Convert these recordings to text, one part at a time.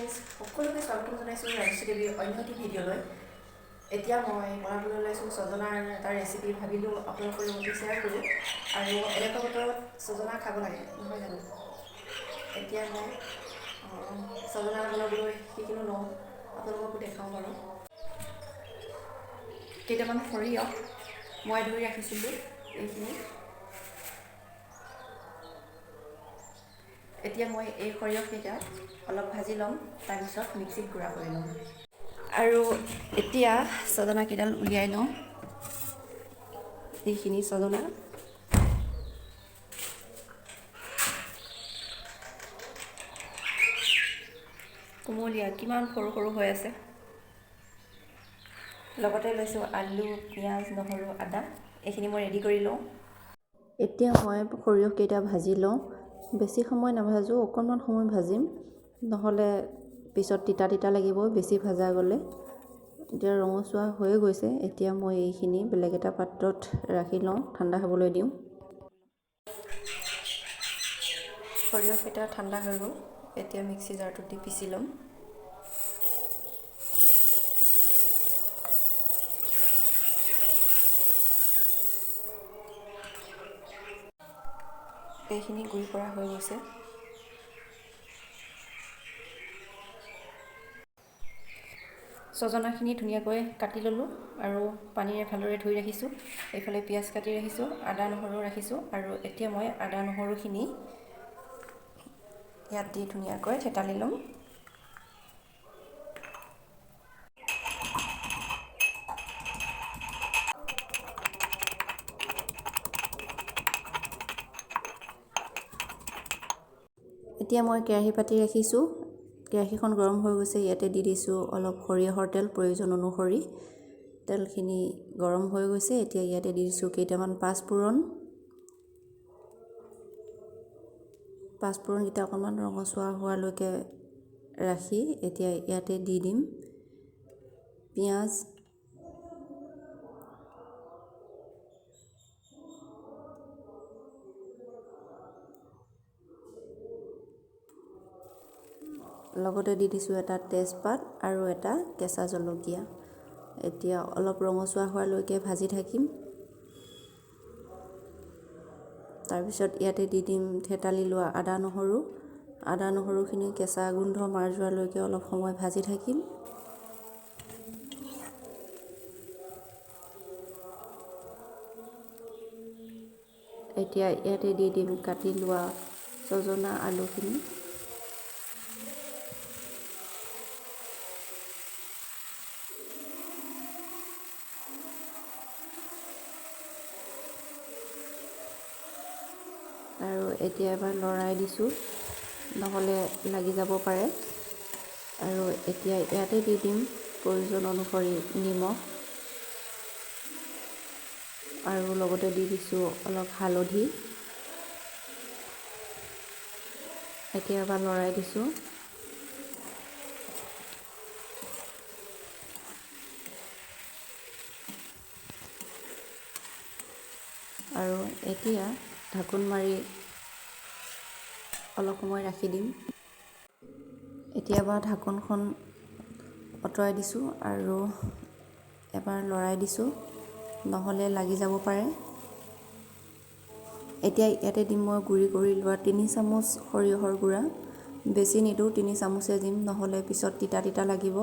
Guys সকলোকে স্বাগতম জনাইছোঁ ৰাজশ্ৰী দেৱীৰ অন্য এটি ভিডিঅ'লৈ। এতিয়া মই বনাবলৈ ওলাইছোঁ ছজনাৰ এটা ৰেচিপি। ভাবিলোঁ আপোনালোকৰ লগত শ্বেয়াৰ কৰোঁ। আৰু এনেকুৱা বতৰত ছজনা খাব লাগে, নহয় জানো? এতিয়া মই ছজনা বনাবলৈ শিকিলোঁ লওঁ, আপোনালোককো দেখাওঁ বাৰু। কেইটামান সৰিয়হ মই ধুই ৰাখিছিলোঁ, এইখিনি। এতিয়া মই এই সৰিয়হকেইটা অলপ ভাজি ল'ম, তাৰপিছত মিক্সিত গুড়া কৰি ল'ম। আৰু এতিয়া ছজনাকেইডাল উলিয়াই লওঁ। এইখিনি ছজনা কুমলীয়া, কিমান সৰু সৰু হৈ আছে। লগতে লৈছোঁ আলু, পিঁয়াজ, নহৰু, আদা। এইখিনি মই ৰেডি কৰি লওঁ। এতিয়া মই সৰিয়হকেইটা ভাজি লওঁ। বেছি সময় নাভাজোঁ, অকণমান সময় ভাজিম, নহ'লে পিছত তিতা তিতা লাগিব বেছি ভাজা গ'লে। এতিয়া ৰঙচুৱা হৈ গৈছে। এতিয়া মই এইখিনি বেলেগ এটা পাত্ৰত ৰাখি লওঁ, ঠাণ্ডা হ'বলৈ দিওঁ। সৰিয়হকেইটা ঠাণ্ডা হৈ গ'ল। এতিয়া মিক্সি জাৰটোত দি পিচি ল'ম। এইখিনি গুড়ি কৰা হৈ গৈছে। ছজনাখিনি ধুনীয়াকৈ কাটি ল'লোঁ আৰু পানীৰে ভালদৰে ধুই ৰাখিছোঁ। এইফালে পিঁয়াজ কাটি ৰাখিছোঁ, আদা নহৰু ৰাখিছোঁ। আৰু এতিয়া মই আদা নহৰুখিনি ইয়াত দি ধুনীয়াকৈ থেতালি ল'ম। এতিয়া মই কেৰাহী পাতি ৰাখিছোঁ। কেৰাহীখন গৰম হৈ গৈছে। ইয়াতে দি দিছোঁ অলপ সৰিয়হৰ তেল, প্ৰয়োজন অনুসৰি। তেলখিনি গৰম হৈ গৈছে। এতিয়া ইয়াতে দি দিছোঁ কেইটামান পাঁচফোৰণ। পাঁচফোৰণকেইটা অকণমান ৰঙচুৱা হোৱালৈকে ৰাখি এতিয়া ইয়াতে দি দিম পিঁয়াজ, লগতে দি দিছোঁ এটা তেজপাত আৰু এটা কেঁচা জলকীয়া। এতিয়া অলপ ৰঙচুৱা হোৱালৈকে ভাজি থাকিম। তাৰপিছত ইয়াতে দি দিম থেতালি লোৱা আদা নহৰু। আদা নহৰুখিনি কেঁচা গোন্ধ মাৰ যোৱালৈকে অলপ সময় ভাজি থাকিম। এতিয়া ইয়াতে দি দিম কাটি লোৱা ছজনা আলুখিনি। আৰু এতিয়া এবাৰ লৰাই দিছোঁ, নহ'লে লাগি যাব পাৰে। আৰু এতিয়া ইয়াতে দি দিম প্ৰয়োজন অনুসৰি নিমখ, আৰু লগতে দি দিছোঁ অলপ হালধি। এতিয়া এবাৰ লৰাই দিছোঁ। আৰু এতিয়া ঢাকোন মাৰি অলপ সময় ৰাখি দিম। এতিয়া এবাৰ ঢাকোনখন আঁতৰাই দিছোঁ আৰু এবাৰ লৰাই দিছোঁ, নহ'লে লাগি যাব পাৰে। এতিয়া ইয়াতে দিম মই গুড়ি কৰি লোৱা 3 চামুচ সৰিয়হৰ গুড়া। বেছি নিদিওঁ, 3 চামুচে দিম, নহ'লে পিছত তিতা তিতা লাগিব।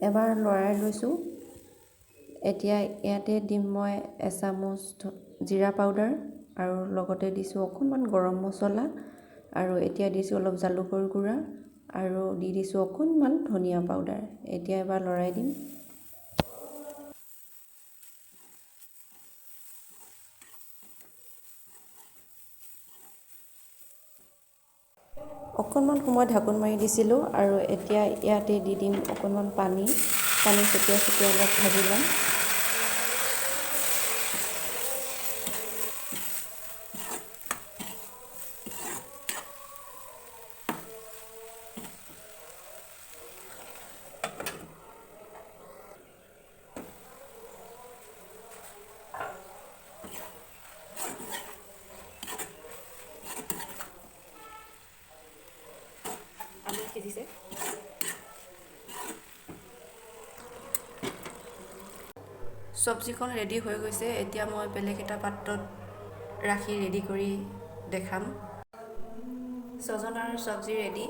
এবাৰ লৰাই লৈছোঁ। এতিয়া ইয়াতে দিম মই এচামুচ জিৰা পাউডাৰ আৰু লগতে দিছোঁ অকণমান গৰম মছলা। আৰু এতিয়া দিছোঁ অলপ জালুকৰ গুড়া আৰু দি দিছোঁ অকণমান ধনিয়া পাউডাৰ। এতিয়া এবাৰ লৰাই দিম। অকণমান সময় ঢাকোন মাৰি দিছিলোঁ আৰু এতিয়া ইয়াতে দি দিম অকণমান পানী ছটিয়াই ছটিয়াই অলপ ভাজি ল'ম। সিজিছে। চব্জিখন ৰেডি হৈ গৈছে। এতিয়া মই বেলেগ এটা পাত্ৰত ৰাখি ৰেডি কৰি দেখাম। ছজনাৰ চব্জি ৰেডি।